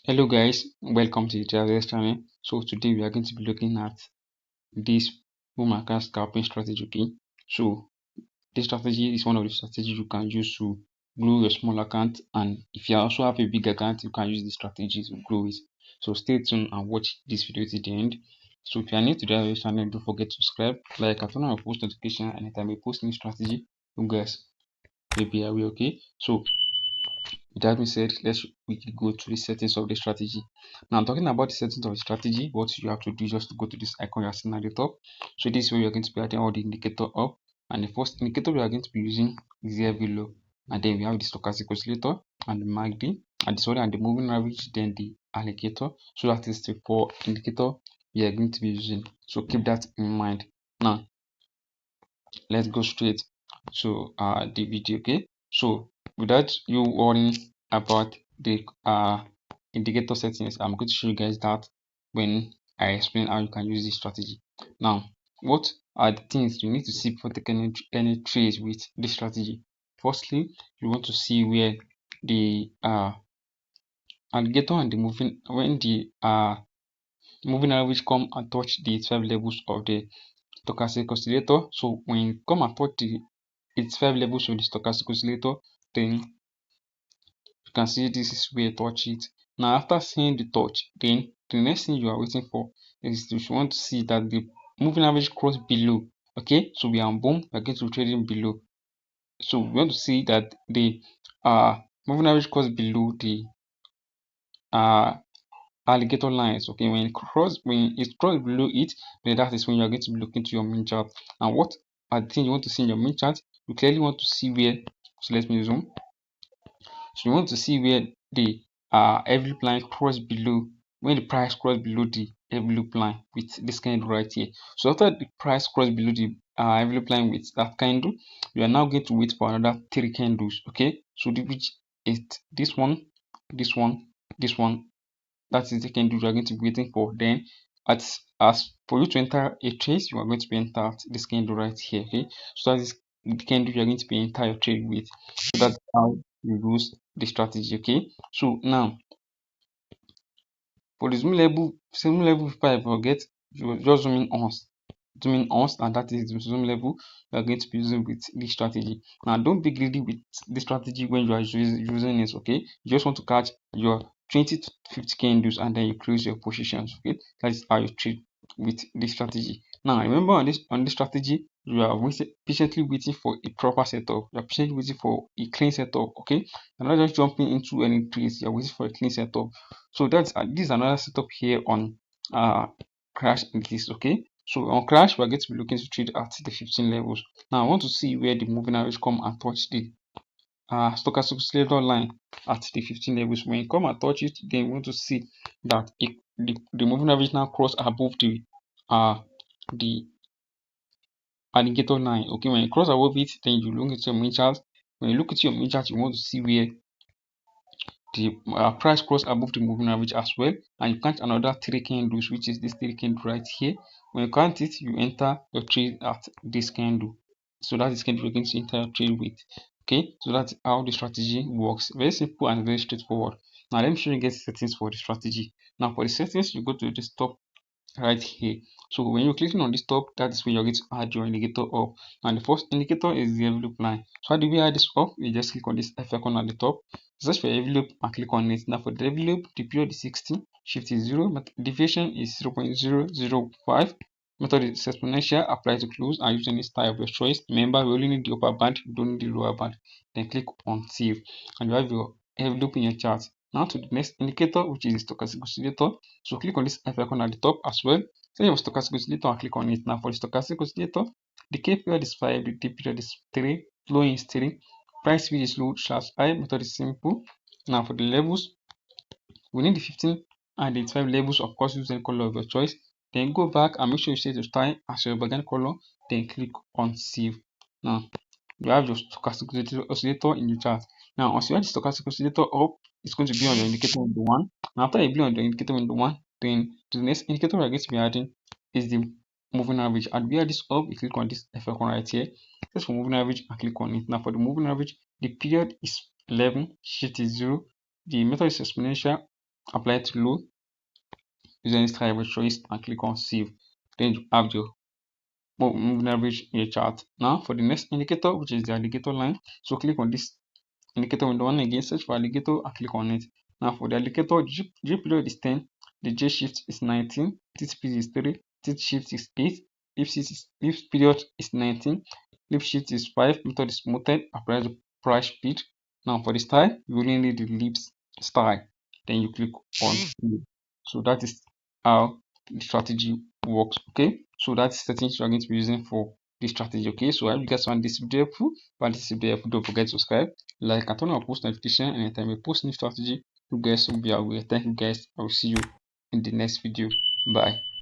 Hello guys, welcome to the Travelers channel. So today we are going to be looking at this bull market scalping strategy. Okay, so this strategy is one of the strategies you can use to grow your small account, and if you also have a big account, you can use this strategy to grow it. So stay tuned and watch this video to the end. So if you are new to the Travelers channel, don't forget to subscribe, like, and turn on your post notification anytime we post new strategy. You guys will be aware. Okay, so with that being said, let's quickly go to the settings of the strategy. Now, talking about the settings of the strategy, what you have to do is just to go to this icon you are seeing at the top. So this is where you are going to be adding all the indicator up. And the first indicator we are going to be using is here below. And then we have the stochastic oscillator and the MACD, and the moving average, then the alligator. So that is the four indicator we are going to be using. So keep that in mind. Now, let's go straight to the video. Okay, so without you worrying about the indicator settings, I'm going to show you guys that when I explain how you can use this strategy. Now, what are the things you need to see before taking any trades with this strategy? Firstly, you want to see where the alligator and the moving when the moving average come and touch the 12 levels of the stochastic oscillator. So when you come and touch the its 5 levels of the stochastic oscillator, then you can see this is where you touch it. Now after seeing the touch, then the next thing you are waiting for is you want to see that the moving average cross below. Okay, so we are on boom, we are going to trading below. So we want to see that the moving average cross below the uh alligator lines. Okay, when it cross below it, then that is when you are going to be looking to your main chart. And what are the things you want to see in your main chart? You clearly want to see where, so let me zoom. So you want to see where the envelope line cross below, when the price cross below the envelope line with this candle right here. So after the price cross below the envelope line with that candle, you are now going to wait for another three candles. Okay, so which is this one, this one, this one. That is the candle you are going to be waiting for. Then as for you to enter a trade, you are going to be enter this candle right here. Okay, so that is the candle you are going to be enter your trade with. So that's how you use the strategy. Okay, so now for the zoom level, if I forget, you just zoom in once, and that is the zoom level you are going to be using with this strategy. Now don't be greedy with this strategy when you are using it. Okay, you just want to catch your 20 to 50 candles and then you close your positions. Okay, that is how you trade with this strategy. Now remember, on this strategy, you are patiently waiting for a proper setup. You are patiently waiting for a clean setup. Okay, you're not just jumping into any trades, you're waiting for a clean setup. So that's this is another setup here on crash indices. Okay, so on crash, we're going to be looking to trade at the 15 levels. Now I want to see where the moving average come and touch the stochastic oscillator line at the 15 levels. When you come and touch it, then you want to see that the moving average now cross above the alligator line. Okay, when you cross above it, then you look at your main chart. When you look at your main chart, you want to see where the price cross above the moving average as well, and you count another three candles, which is this three candle right here. When you count it, you enter your trade at this candle. So that is candle you're going to enter your trade with. Okay, so that's how the strategy works. Very simple and very straightforward. Now let me show you guys settings for the strategy. Now for the settings, you go to this top right here. So when you're clicking on this top, that is where you're going to add your indicator up. And the first indicator is the envelope line. So how do we add this up? You just click on this F icon at the top, search for envelope and click on it. Now for the envelope, the period is 60, shift is 0, deviation is 0.005. Method is exponential, apply to close, and use any style of your choice. Remember, we only need the upper band, we don't need the lower band. Then click on save, and you have your envelope in your chart. Now to the next indicator, which is the stochastic oscillator. So click on this F icon at the top as well. So you have stochastic oscillator and click on it. Now for the stochastic oscillator, the K period is 5, the T period is 3, flowing is 3, price speed is low slash high, method is simple. Now for the levels, we need the 15 and the 12 levels. Of course, use any color of your choice. Then go back and make sure you set your style as your background color. Then click on save. Now you have your stochastic oscillator in your chart. Now once you add the stochastic oscillator up, it's going to be on your indicator window 1. And after you be on the indicator window 1, then the next indicator we're going to be adding is the moving average. And we add this up, you click on this F icon right here. Just for moving average, and click on it. Now for the moving average, the period is 11, shift is 0, the method is exponential, apply to low using this triangle choice and click on save. Then you have your moving average in your chart. Now for the next indicator, which is the alligator line, so click on this indicator window one again, search for alligator and click on it. Now for the alligator, G period is 10, the J shift is 19, this period is 3, this shift is 8, leaf period is 19, leaf shift is 5, method is muted, apply the price speed. Now for the style, you only need the leaves style, then you click on save. So that is how the strategy works. Okay, so that's settings you are going to be using for this strategy. Okay, so I hope you guys found this video helpful. If this video helpful, don't forget to subscribe, like, and turn on post notification anytime we post new strategy. You guys will be aware. Thank you guys. I will see you in the next video. Bye.